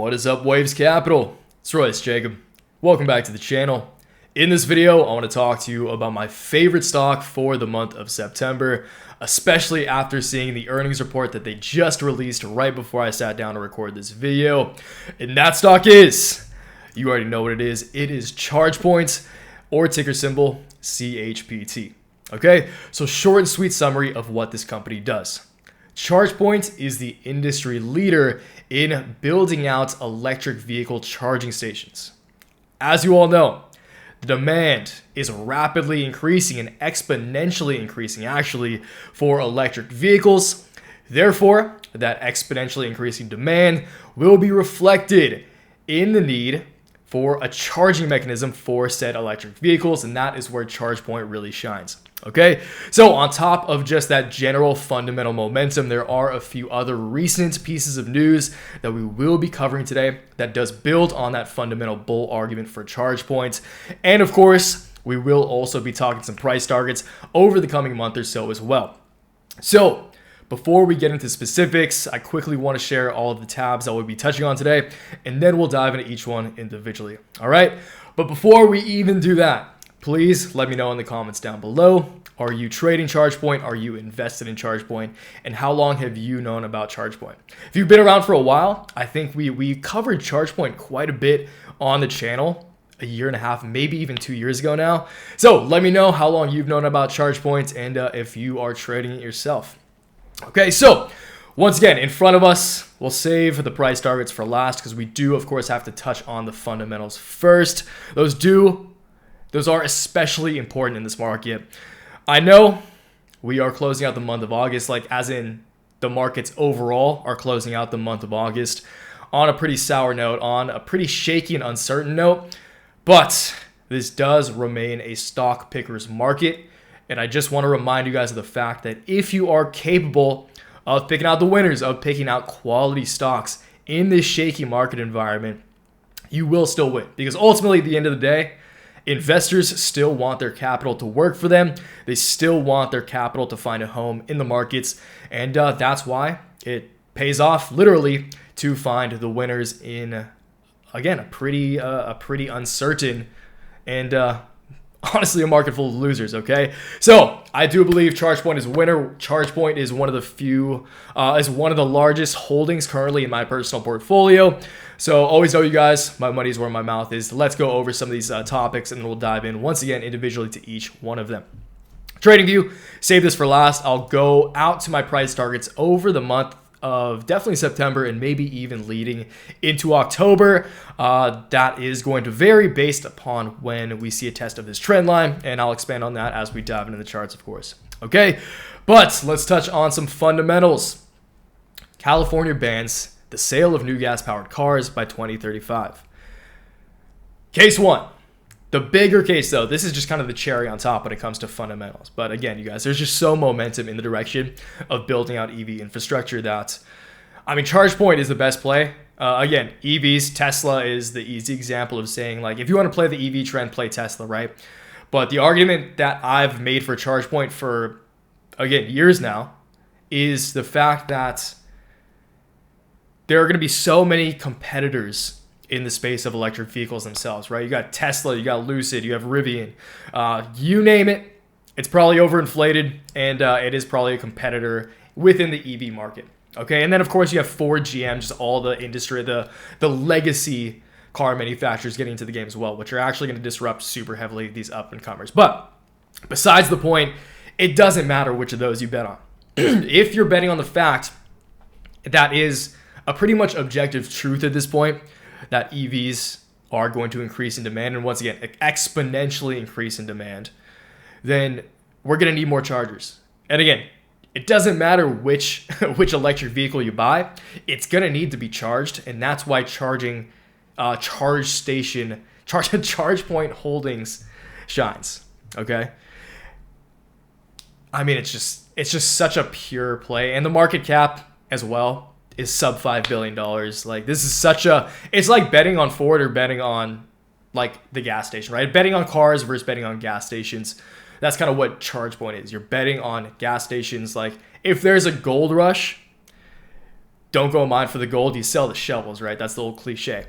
What is up, Waves Capital? It's Royce Jacob. Welcome back to the channel. In this video, I want to talk to you about my favorite stock for the month of September, especially after seeing the earnings report that they just released right before I sat down to record this video. And that stock is, you already know what it is ChargePoint, or ticker symbol CHPT. Okay, so short and sweet summary of what this company does. ChargePoint is the industry leader in building out electric vehicle charging stations. As you all know, the demand is rapidly increasing and exponentially increasing actually for electric vehicles. Therefore, that exponentially increasing demand will be reflected in the need for a charging mechanism for said electric vehicles, and that is where ChargePoint really shines. Okay, so on top of just that general fundamental momentum, there are a few other recent pieces of news that we will be covering today that does build on that fundamental bull argument for ChargePoint. And of course, we will also be talking some price targets over the coming month or so as well. So before we get into specifics, I quickly want to share all of the tabs that we'll be touching on today, and then we'll dive into each one individually. All right, but before we even do that, please let me know in the comments down below. Are you trading ChargePoint? Are you invested in ChargePoint? And how long have you known about ChargePoint? If you've been around for a while, I think we covered ChargePoint quite a bit on the channel a year and a half, maybe even 2 years ago now. So let me know how long you've known about ChargePoint and if you are trading it yourself. Okay, so once again, in front of us, we'll save the price targets for last because we do, of course, have to touch on the fundamentals first. Those are especially important in this market. I know we are closing out the month of August, like as in the markets overall are closing out the month of August on a pretty sour note, on a pretty shaky and uncertain note, but this does remain a stock picker's market. And I just want to remind you guys of the fact that if you are capable of picking out the winners, of picking out quality stocks in this shaky market environment, you will still win. Because ultimately, at the end of the day, investors still want their capital to work for them. They still want their capital to find a home in the markets. And that's why it pays off literally to find the winners in, again, a pretty uncertain and honestly a market full of losers. Okay, so I do believe ChargePoint is a winner. ChargePoint is one of the largest holdings currently in my personal portfolio. So always know, you guys, my money's where my mouth is. Let's go over some of these topics and then we'll dive in once again individually to each one of them. Trading view, save this for last. I'll go out to my price targets over the month of definitely September and maybe even leading into October. That is going to vary based upon when we see a test of this trend line, and I'll expand on that as we dive into the charts, of course. Okay, but let's touch on some fundamentals. California bans the sale of new gas-powered cars by 2035. Case one. The bigger case, though, this is just kind of the cherry on top when it comes to fundamentals. But again, you guys, there's just so momentum in the direction of building out EV infrastructure that, I mean, ChargePoint is the best play. Again, EVs, Tesla is the easy example of saying, like, if you want to play the EV trend, play Tesla, right? But the argument that I've made for ChargePoint for, again, years now is the fact that there are going to be so many competitors in the space of electric vehicles themselves, right? You got Tesla, you got Lucid, you have Rivian, you name it, it's probably overinflated, and it is probably a competitor within the EV market. Okay, and then of course you have Ford, GM, just all the industry, the legacy car manufacturers getting into the game as well, which are actually going to disrupt super heavily these up and comers. But besides the point, it doesn't matter which of those you bet on. If you're betting on the fact that is a pretty much objective truth at this point, that EVs are going to increase in demand, and once again, exponentially increase in demand, then we're going to need more chargers. And again, it doesn't matter which electric vehicle you buy, it's going to need to be charged, and that's why ChargePoint Holdings shines. Okay, I mean, it's just such a pure play, and the market cap as well is sub $5 billion. Like, this is it's like betting on Ford or betting on like the gas station, right? Betting on cars versus betting on gas stations. That's kind of what ChargePoint is. You're betting on gas stations. Like, if there's a gold rush, don't go mine for the gold, you sell the shovels, right? That's the old cliche.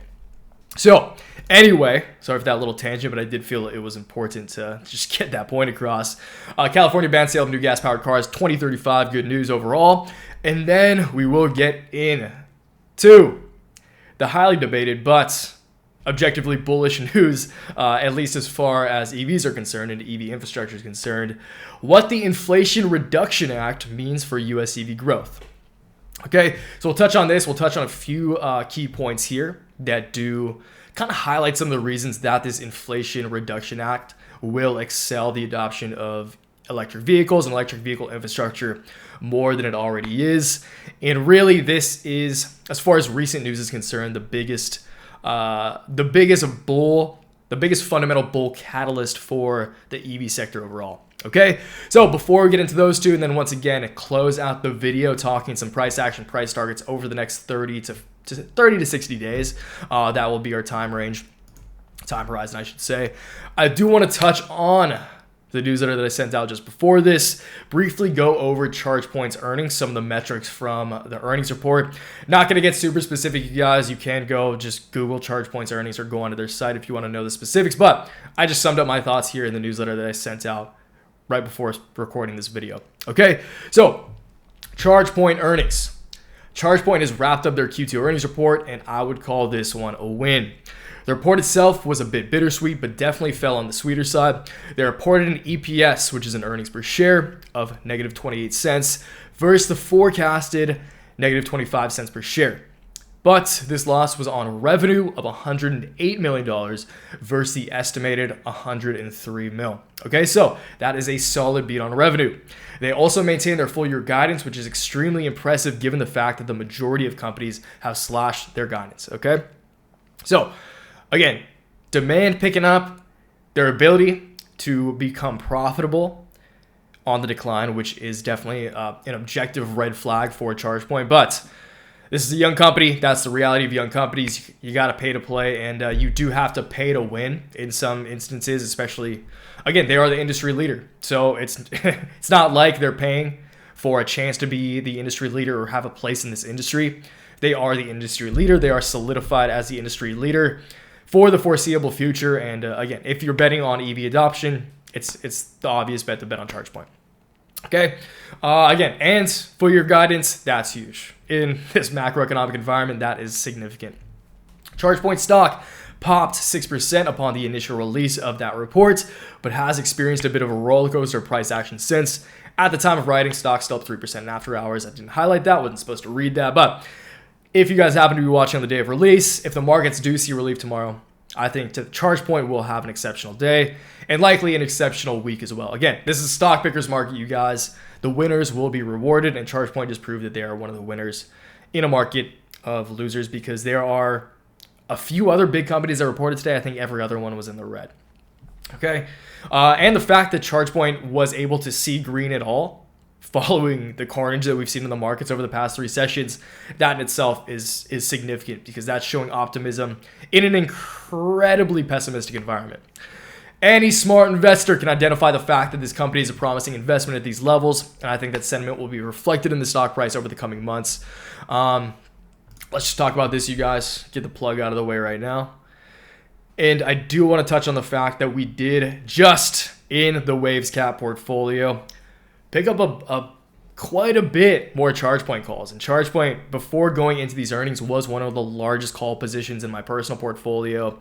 So anyway, sorry for that little tangent, but I did feel it was important to just get that point across. California banned sale of new gas-powered cars 2035. Good news overall. And then we will get into the highly debated but objectively bullish news, at least as far as EVs are concerned and EV infrastructure is concerned, what the Inflation Reduction Act means for US EV growth. Okay, so we'll touch on this. We'll touch on a few key points here that do kind of highlight some of the reasons that this Inflation Reduction Act will excel the adoption of electric vehicles and electric vehicle infrastructure more than it already is. And really, this is, as far as recent news is concerned, the biggest fundamental bull catalyst for the EV sector overall. Okay, so before we get into those two, and then once again close out the video talking some price action, price targets over the next 30 to 60 days, that will be our time horizon, I should say. I do want to touch on the newsletter that I sent out just before this, briefly go over ChargePoint's earnings, some of the metrics from the earnings report. Not going to get super specific, you guys. You can go just Google ChargePoint's earnings or go onto their site if you want to know the specifics, but I just summed up my thoughts here in the newsletter that I sent out right before recording this video. Okay, so ChargePoint earnings. ChargePoint has wrapped up their Q2 earnings report, and I would call this one a win. The report itself was a bit bittersweet, but definitely fell on the sweeter side. They reported an EPS, which is an earnings per share, of negative 28 cents versus the forecasted negative 25 cents per share. But this loss was on revenue of $108 million versus the estimated $103 million. Okay, so that is a solid beat on revenue. They also maintained their full year guidance, which is extremely impressive given the fact that the majority of companies have slashed their guidance. Okay, so again, demand picking up, their ability to become profitable on the decline, which is definitely an objective red flag for ChargePoint. But this is a young company. That's the reality of young companies. You got to pay to play, and you do have to pay to win in some instances, especially, again, they are the industry leader. So it's it's not like they're paying for a chance to be the industry leader or have a place in this industry. They are the industry leader. They are solidified as the industry leader for the foreseeable future. And again, if you're betting on EV adoption, it's the obvious bet to bet on ChargePoint. Okay, again, and for your guidance, that's huge. In this macroeconomic environment, that is significant. ChargePoint stock popped 6% upon the initial release of that report, but has experienced a bit of a roller coaster price action since. At the time of writing, stock still up 3% in after hours. I didn't highlight that, wasn't supposed to read that, but if you guys happen to be watching on the day of release, if the markets do see relief tomorrow, I think ChargePoint will have an exceptional day and likely an exceptional week as well. Again, this is a stock picker's market, you guys. The winners will be rewarded, and ChargePoint just proved that they are one of the winners in a market of losers because there are a few other big companies that reported today. I think every other one was in the red. Okay, and the fact that ChargePoint was able to see green at all following the carnage that we've seen in the markets over the past 3 sessions, that in itself is significant because that's showing optimism in an incredibly pessimistic environment. Any smart investor can identify the fact that this company is a promising investment at these levels, and I think that sentiment will be reflected in the stock price over the coming months. Let's just talk about this, you guys. Get the plug out of the way right now. And I do want to touch on the fact that we did just in the Waves Cap portfolio pick up quite a bit more ChargePoint calls. And ChargePoint, before going into these earnings, was one of the largest call positions in my personal portfolio.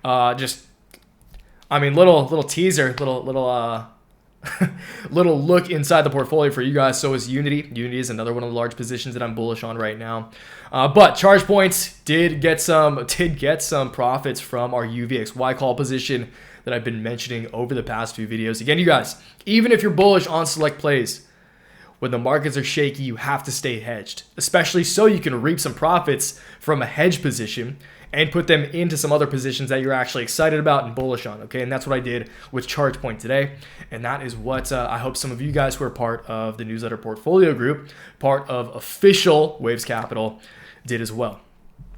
Little teaser, little look inside the portfolio for you guys. So is Unity. Unity is another one of the large positions that I'm bullish on right now. But ChargePoint did get some profits from our uvxy call position that I've been mentioning over the past few videos. Again, you guys, even if you're bullish on select plays, when the markets are shaky, you have to stay hedged, especially so you can reap some profits from a hedge position and put them into some other positions that you're actually excited about and bullish on, okay? And that's what I did with ChargePoint today, and that is what I hope some of you guys who are part of the newsletter portfolio group, part of official Waves Capital, did as well,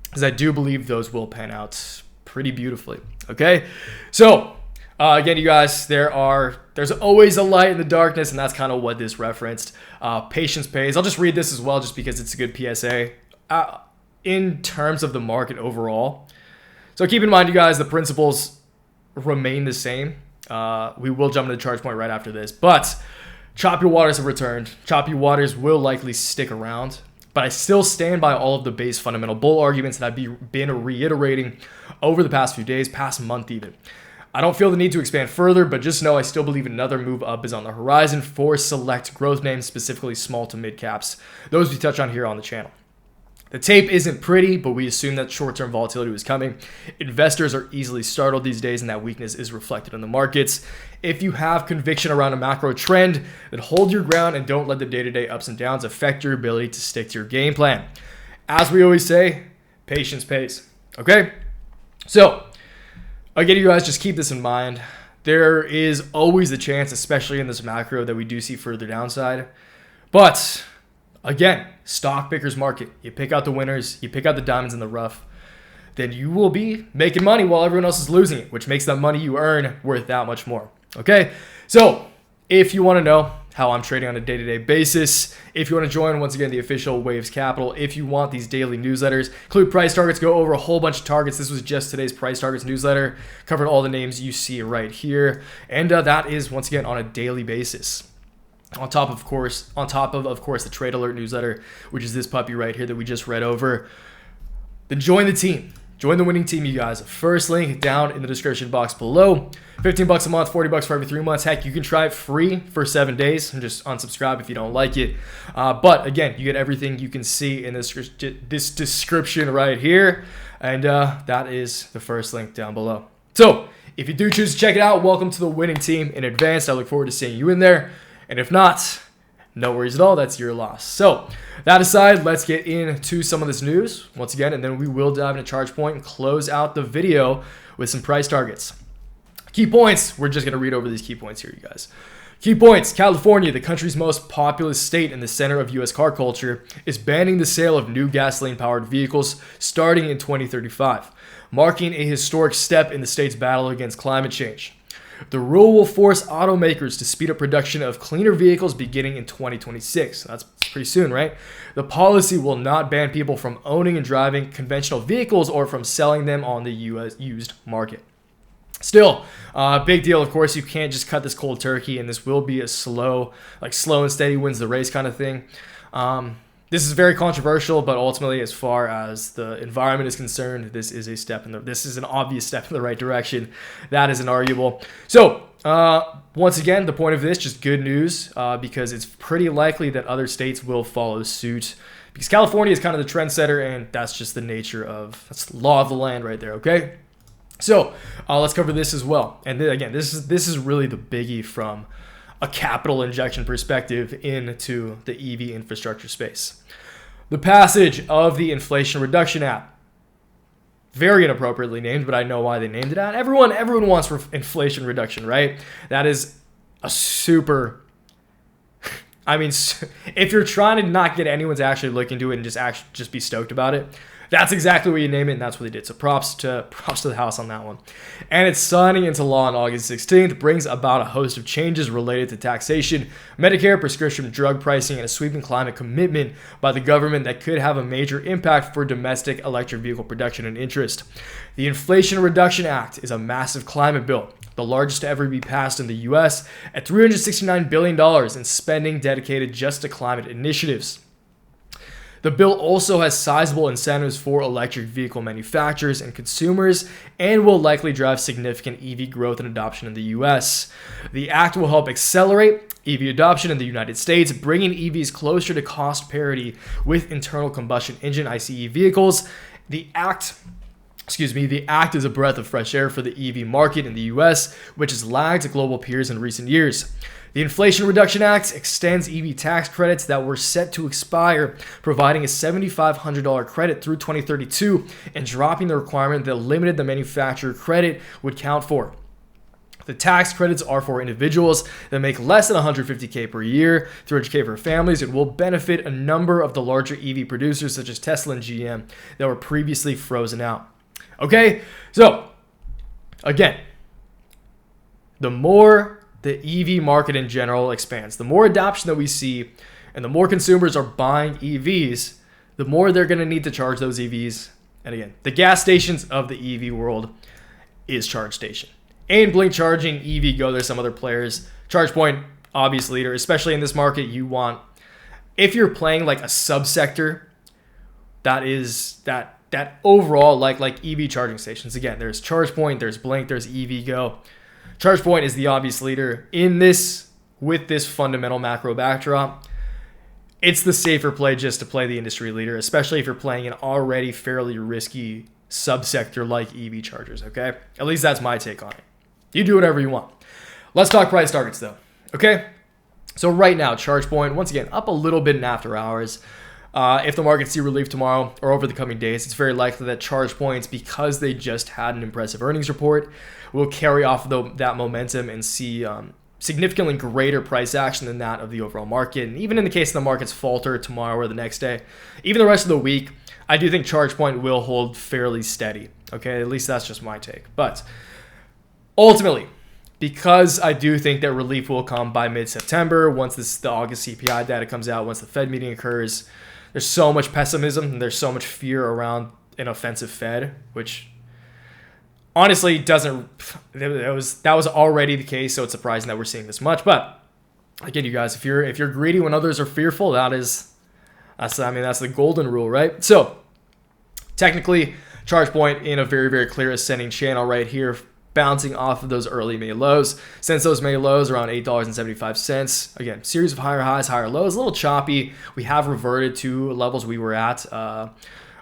because I do believe those will pan out pretty beautifully, okay? So again, you guys, there's always a light in the darkness, and that's kind of what this referenced. Patience pays. I'll just read this as well just because it's a good PSA. in terms of the market overall. So keep in mind, you guys, the principles remain the same. We will jump into ChargePoint right after this, but choppy waters have returned. Choppy waters will likely stick around, but I still stand by all of the base fundamental bull arguments that I've been reiterating over the past few days, past month even. I don't feel the need to expand further, but just know I still believe another move up is on the horizon for select growth names, specifically small to mid caps. Those we touch on here on the channel. The tape isn't pretty, but we assume that short-term volatility was coming. Investors are easily startled these days, and that weakness is reflected in the markets. If you have conviction around a macro trend, then hold your ground and don't let the day-to-day ups and downs affect your ability to stick to your game plan. As we always say, patience pays. Okay? So, again, you guys, just keep this in mind. There is always a chance, especially in this macro, that we do see further downside. But again, stock picker's market. You pick out the winners, you pick out the diamonds in the rough, then you will be making money while everyone else is losing it, which makes that money you earn worth that much more. Okay? So, if you want to know how I'm trading on a day-to-day basis, if you want to join, once again, the official Waves Capital, if you want these daily newsletters, include price targets, go over a whole bunch of targets. This was just today's price targets newsletter, covered all the names you see right here. And that is, once again, on a daily basis. On top of course, the Trade Alert newsletter, which is this puppy right here that we just read over. Then join the team. Join the winning team, you guys. First link down in the description box below. $15 a month, $40 for every 3 months. Heck, you can try it free for 7 days and just unsubscribe if you don't like it. But again, you get everything you can see in this description right here. And that is the first link down below. So if you do choose to check it out, welcome to the winning team in advance. I look forward to seeing you in there. And if not, no worries at all. That's your loss. So that aside, let's get into some of this news once again, and then we will dive into ChargePoint and close out the video with some price targets. Key points. We're just going to read over these key points here, you guys. Key points. California, the country's most populous state in the center of U.S. car culture, is banning the sale of new gasoline-powered vehicles starting in 2035, marking a historic step in the state's battle against climate change. The rule will force automakers to speed up production of cleaner vehicles beginning in 2026. That's pretty soon, right? The policy will not ban people from owning and driving conventional vehicles or from selling them on the U.S. used market. Still, big deal, of course. You can't just cut this cold turkey, and this will be a slow and steady wins the race kind of thing. This is very controversial, but ultimately, as far as the environment is concerned, this is an obvious step in the right direction. That is inarguable. So, once again, the point of this, just good news, because it's pretty likely that other states will follow suit, because California is kind of the trendsetter, and that's just the nature of, that's the law of the land right there, okay? So, let's cover this as well. And then, again, this is really the biggie from a capital injection perspective into the EV infrastructure space. The passage of the Inflation Reduction Act. Very inappropriately named, but I know why they named it that. Everyone wants inflation reduction, right? That is a super... I mean, if you're trying to not get anyone to actually look into it and just be stoked about it, that's exactly what you name it, and that's what they did. So props to the House on that one. And it's signing into law on August 16th, brings about a host of changes related to taxation, Medicare, prescription drug pricing, and a sweeping climate commitment by the government that could have a major impact for domestic electric vehicle production and interest. The Inflation Reduction Act is a massive climate bill, the largest to ever be passed in the U.S., at $369 billion in spending dedicated just to climate initiatives. The bill also has sizable incentives for electric vehicle manufacturers and consumers and will likely drive significant EV growth and adoption in the US. The act will help accelerate EV adoption in the United States, bringing EVs closer to cost parity with internal combustion engine ICE vehicles. The act is a breath of fresh air for the EV market in the US, which has lagged global peers in recent years. The Inflation Reduction Act extends EV tax credits that were set to expire, providing a $7,500 credit through 2032 and dropping the requirement that limited the manufacturer credit would count for. The tax credits are for individuals that make less than $150K per year, $300K for families. It will benefit a number of the larger EV producers such as Tesla and GM that were previously frozen out. Okay, so again, the more the EV market in general expands, the more adoption that we see, and the more consumers are buying EVs, the more they're going to need to charge those EVs. And again, the gas stations of the EV world is Charge Station. And Blink Charging, EVGO, there's some other players. ChargePoint, obvious leader, especially in this market. You want, if you're playing like a subsector, that is that overall like EV charging stations. Again, there's ChargePoint, there's Blink, there's EVGO. ChargePoint is the obvious leader in this with this fundamental macro backdrop. It's the safer play just to play the industry leader, especially if you're playing an already fairly risky subsector like EV chargers, okay? At least that's my take on it. You do whatever you want. Let's talk price targets though, okay? So right now, ChargePoint, once again, up a little bit in after hours. If the markets see relief tomorrow or over the coming days, it's very likely that ChargePoints, because they just had an impressive earnings report, will carry off that momentum and see significantly greater price action than that of the overall market. And even in the case of the markets falter tomorrow or the next day, even the rest of the week, I do think ChargePoint will hold fairly steady. Okay, at least that's just my take. But ultimately, because I do think that relief will come by mid-September, once the August CPI data comes out, once the Fed meeting occurs, there's so much pessimism and there's so much fear around an offensive Fed, which honestly that was already the case, so it's surprising that we're seeing this much. But again, you guys, if you're greedy when others are fearful, that's the golden rule, right? So technically, ChargePoint in a very, very clear ascending channel right here, bouncing off of those early May lows. Since those May lows around $8.75. Again, series of higher highs, higher lows, a little choppy. We have reverted to levels we were at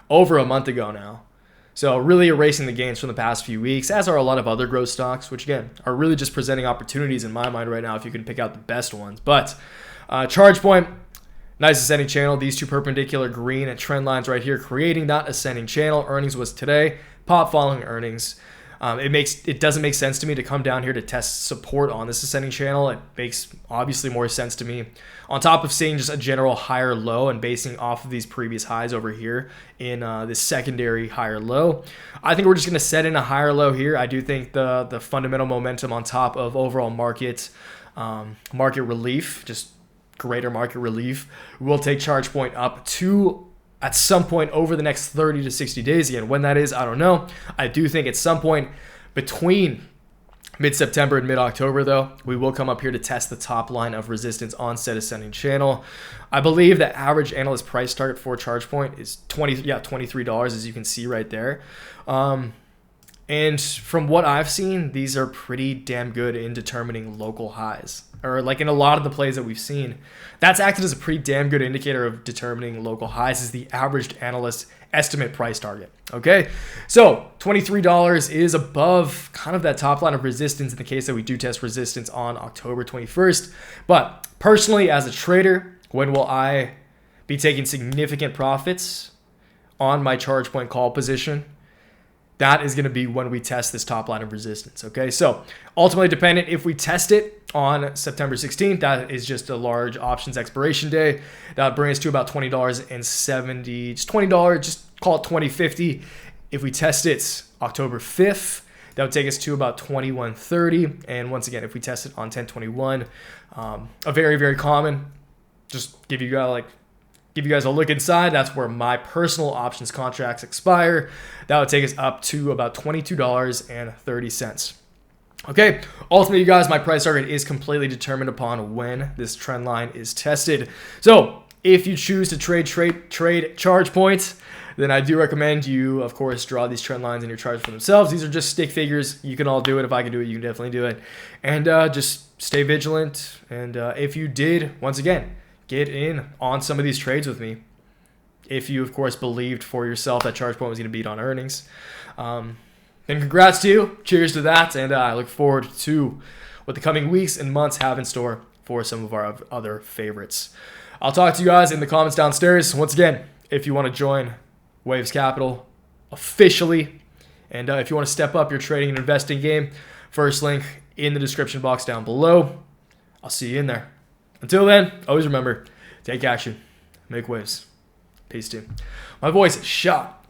over a month ago now. So really erasing the gains from the past few weeks, as are a lot of other growth stocks, which again, are really just presenting opportunities in my mind right now if you can pick out the best ones. But ChargePoint, nice ascending channel. These two perpendicular green and trend lines right here creating that ascending channel. Earnings was today. Pop following earnings. It doesn't make sense to me to come down here to test support on this ascending channel. It makes obviously more sense to me on top of seeing just a general higher low and basing off of these previous highs over here in this secondary higher low. I think we're just going to set in a higher low here. I do think the fundamental momentum on top of overall market relief, just greater market relief, will take ChargePoint up to at some point over the next 30 to 60 days. Again, when that is, I don't know. I do think at some point between mid-September and mid-October, though, we will come up here to test the top line of resistance on said ascending channel. I believe the average analyst price target for ChargePoint is $23, as you can see right there. And from what I've seen, these are pretty damn good in determining local highs, or like in a lot of the plays that we've seen. That's acted as a pretty damn good indicator of determining local highs, is the averaged analyst estimate price target. Okay, so $23 is above kind of that top line of resistance in the case that we do test resistance on October 21st. But personally, as a trader, when will I be taking significant profits on my ChargePoint call position? That is going to be when we test this top line of resistance, okay? So ultimately dependent, if we test it on September 16th, that is just a large options expiration day. That would bring us to about $20.70, just $20, just call it $20.50. If we test it October 5th, that would take us to about $21.30. And once again, if we test it on 10/21, a very, very common, just give you guys a look inside. That's where my personal options contracts expire. That would take us up to about $22.30. Okay, ultimately, you guys, my price target is completely determined upon when this trend line is tested. So if you choose to trade ChargePoint, then I do recommend you, of course, draw these trend lines in your charts for themselves. These are just stick figures. You can all do it. If I can do it, you can definitely do it. And just stay vigilant. And if you did, once again, get in on some of these trades with me, if you, of course, believed for yourself that ChargePoint was going to beat on earnings. And congrats to you. Cheers to that. And I look forward to what the coming weeks and months have in store for some of our other favorites. I'll talk to you guys in the comments downstairs. Once again, if you want to join Waves Capital officially, and if you want to step up your trading and investing game, first link in the description box down below. I'll see you in there. Until then, always remember, take action, make waves. Peace, team. My voice is shot.